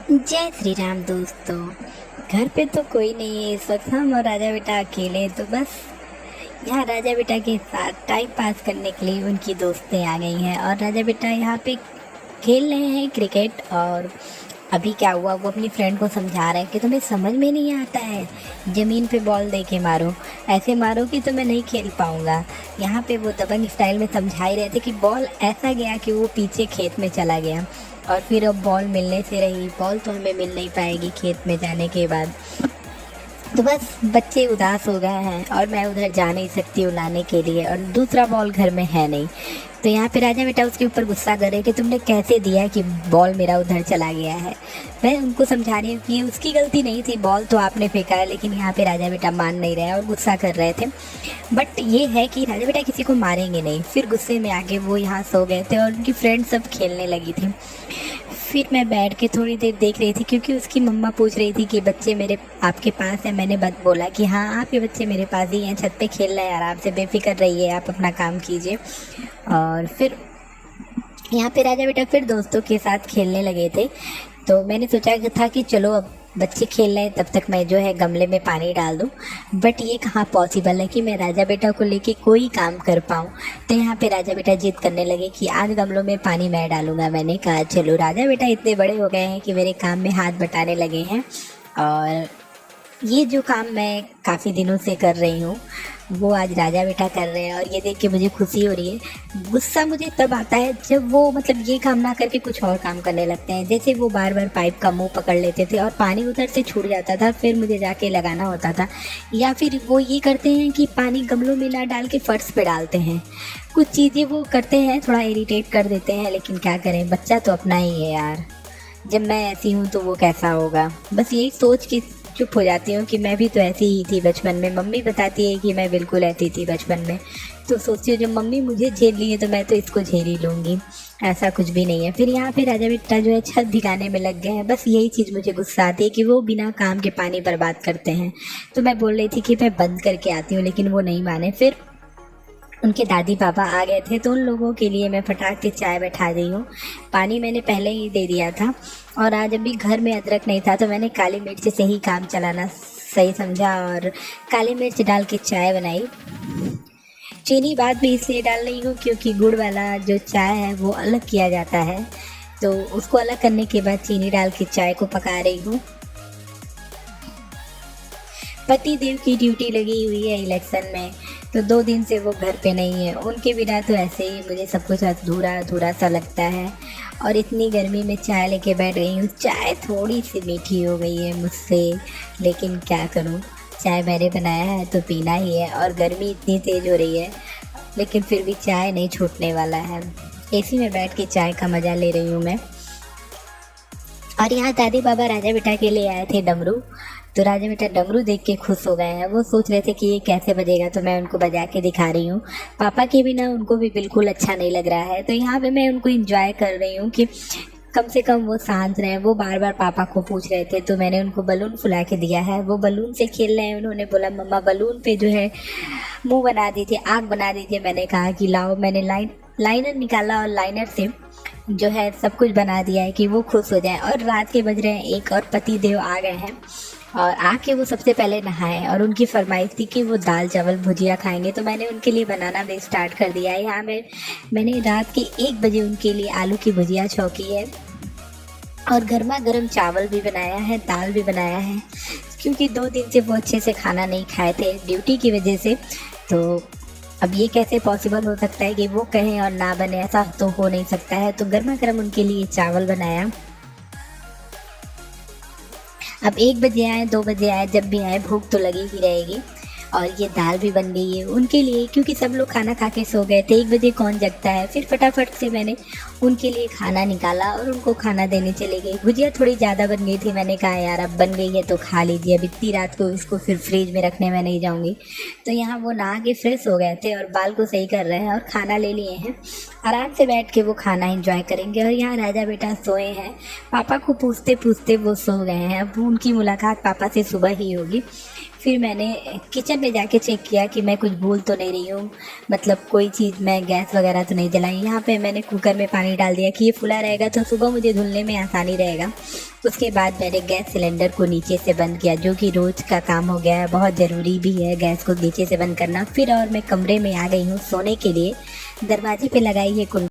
जय श्री राम दोस्तों। घर पे तो कोई नहीं है इस वक्त, हम और राजा बेटा अकेले हैं। तो बस यहाँ राजा बेटा के साथ टाइम पास करने के लिए उनकी दोस्तें आ गई हैं और राजा बेटा यहाँ पे खेल रहे हैं क्रिकेट। और अभी क्या हुआ, वो अपनी फ्रेंड को समझा रहे हैं कि तुम्हें समझ में नहीं आता है, ज़मीन पे बॉल दे के मारो, ऐसे मारो कि तो मैं नहीं खेल पाऊँगा। यहाँ पे वो दबंग स्टाइल में समझा ही रहे थे कि बॉल ऐसा गया कि वो पीछे खेत में चला गया और फिर अब बॉल मिलने से रही, बॉल तो हमें मिल नहीं पाएगी खेत में जाने के बाद। तो बस बच्चे उदास हो गए हैं और मैं उधर जा नहीं सकती हूँ लाने के लिए, और दूसरा बॉल घर में है नहीं। तो यहाँ पे राजा बेटा उसके ऊपर गुस्सा कर रहे कि तुमने कैसे दिया कि बॉल मेरा उधर चला गया है। मैं उनको समझा रही हूँ कि उसकी गलती नहीं थी, बॉल तो आपने फेंका है। लेकिन यहाँ पे राजा बेटा मान नहीं रहे और गुस्सा कर रहे थे। बट ये है कि राजा बेटा किसी को मारेंगे नहीं। फिर गुस्से में आके वो यहाँ सो गए थे और उनकी फ्रेंड सब खेलने लगी थी। फिर मैं बैठ के थोड़ी देर देख रही थी क्योंकि उसकी मम्मा पूछ रही थी कि बच्चे मेरे आपके पास हैं। मैंने बोला कि हाँ, आपके बच्चे मेरे पास ही हैं, छत पे खेल रहे हैं, आराम से बेफिक्र रहिए, आप अपना काम कीजिए। और फिर यहाँ पे राजा बेटा फिर दोस्तों के साथ खेलने लगे थे। तो मैंने सोचा था कि चलो अब बच्चे खेल रहे हैं, तब तक मैं जो है गमले में पानी डाल दूं। बट ये कहाँ पॉसिबल है कि मैं राजा बेटा को लेके कोई काम कर पाऊँ। तो यहाँ पे राजा बेटा जिद करने लगे कि आज गमलों में पानी मैं डालूंगा। मैंने कहा चलो। राजा बेटा इतने बड़े हो गए हैं कि मेरे काम में हाथ बटाने लगे हैं, और ये जो काम मैं काफ़ी दिनों से कर रही हूँ वो आज राजा बेटा कर रहे हैं। और ये देख के मुझे खुशी हो रही है। गुस्सा मुझे तब आता है जब वो ये काम ना करके कुछ और काम करने लगते हैं। जैसे वो बार बार पाइप का मुंह पकड़ लेते थे और पानी उधर से छूट जाता था, फिर मुझे जाके लगाना होता था। या फिर वो ये करते हैं कि पानी गमलों में ना डाल के फर्श पे डालते हैं। कुछ चीज़ें वो करते हैं, थोड़ा इरिटेट कर देते हैं। लेकिन क्या करें, बच्चा तो अपना ही है यार। जब मैं ऐसी हूँ तो वो कैसा होगा। बस यही सोच के चुप हो जाती हूँ कि मैं भी तो ऐसी ही थी बचपन में। मम्मी बताती है कि मैं बिल्कुल ऐसी थी बचपन में। तो सोचती हूँ जब मम्मी मुझे झेल ली है तो मैं तो इसको झेल ही लूँगी। ऐसा कुछ भी नहीं है। फिर यहाँ पे राजा बेटा जो है छत भिगाने में लग गए हैं। बस यही चीज़ मुझे गुस्सा आती है कि वो बिना काम के पानी बर्बाद करते हैं। तो मैं बोल रही थी कि मैं बंद करके आती हूँ, लेकिन वो नहीं माने। फिर उनके दादी पापा आ गए थे तो उन लोगों के लिए मैं फटाक से चाय बैठा दी हूँ। पानी मैंने पहले ही दे दिया था, और आज अभी घर में अदरक नहीं था तो मैंने काली मिर्च से ही काम चलाना सही समझा और काली मिर्च डाल के चाय बनाई। चीनी बाद में इसलिए डाल रही हूँ क्योंकि गुड़ वाला जो चाय है वो अलग किया जाता है, तो उसको अलग करने के बाद चीनी डाल के चाय को पका रही हूँ। पति देव की ड्यूटी लगी हुई है इलेक्शन में, तो 2 दिन से वो घर पे नहीं है। उनके बिना तो ऐसे ही मुझे सब कुछ अधूरा अधूरा सा लगता है। और इतनी गर्मी में चाय लेके बैठ गई हूँ। चाय थोड़ी सी मीठी हो गई है मुझसे, लेकिन क्या करूँ, चाय मैंने बनाया है तो पीना ही है। और गर्मी इतनी तेज़ हो रही है, लेकिन फिर भी चाय नहीं छूटने वाला है। एसी में बैठ के चाय का मज़ा ले रही हूँ मैं। और यहाँ दादी बाबा राजा बेटा के लिए आए थे डमरू। तो राजा बेटा डमरू देख के खुश हो गए हैं। वो सोच रहे थे कि ये कैसे बजेगा, तो मैं उनको बजा के दिखा रही हूँ। पापा के बिना उनको भी बिल्कुल अच्छा नहीं लग रहा है। तो यहाँ पे मैं उनको इंजॉय कर रही हूँ कि कम से कम वो शांत रहे। वो बार बार पापा को पूछ रहे थे, तो मैंने उनको बलून फुला के दिया है। वो बलून से खेल रहे हैं। उन्होंने बोला मम्मा बलून पे जो है मुँह बना दीजिए, आँख बना दीजिए। मैंने कहा कि लाओ। मैंने लाइनर निकाला और लाइनर से जो है सब कुछ बना दिया है कि वो खुश हो जाए। और रात के बज रहे हैं 1 और पति देव आ गए हैं, और आके वो सबसे पहले नहाए। और उनकी फरमाइश थी कि वो दाल चावल भुजिया खाएंगे, तो मैंने उनके लिए बनाना भी स्टार्ट कर दिया है। यहाँ मैंने रात के 1 बजे उनके लिए आलू की भुजिया छौंकी है, और गर्मा गर्म चावल भी बनाया है, दाल भी बनाया है। क्योंकि 2 दिन से वो अच्छे से खाना नहीं खाए थे ड्यूटी की वजह से। तो अब ये कैसे पॉसिबल हो सकता है कि वो कहें और ना बने, ऐसा तो हो नहीं सकता है। तो गर्मा गर्म उनके लिए चावल बनाया। अब 1 बजे आए, 2 बजे आए, जब भी आए भूख तो लगी ही रहेगी। और ये दाल भी बन गई है उनके लिए, क्योंकि सब लोग खाना खा के सो गए थे। 1 बजे कौन जगता है। फिर फटाफट से मैंने उनके लिए खाना निकाला और उनको खाना देने चली गई। भुजिया थोड़ी ज़्यादा बन गई थी। मैंने कहा यार अब बन गई है तो खा लीजिए, अब इतनी रात को इसको फिर फ्रिज में रखने में नहीं जाऊँगी। तो यहाँ वो नहा के फ्रेश हो गए थे और बाल को सही कर रहे हैं और खाना ले लिए हैं। आराम से बैठ के वो खाना एंजॉय करेंगे। और यहाँ राजा बेटा सोए हैं। पापा को पूछते पूछते वो सो गए हैं। अब उनकी मुलाकात पापा से सुबह ही होगी। फिर मैंने किचन में जाके चेक किया कि मैं कुछ भूल तो नहीं रही हूँ, मतलब कोई चीज़ मैं गैस वगैरह तो नहीं जलाई। यहाँ पे मैंने कुकर में पानी डाल दिया कि ये फुला रहेगा तो सुबह मुझे धुलने में आसानी रहेगा। उसके बाद मैंने गैस सिलेंडर को नीचे से बंद किया, जो कि रोज़ का काम हो गया है, बहुत ज़रूरी भी है गैस को नीचे से बंद करना। फिर और मैं कमरे में आ गई हूँ सोने के लिए। दरवाजे पे लगाई है कुंडी।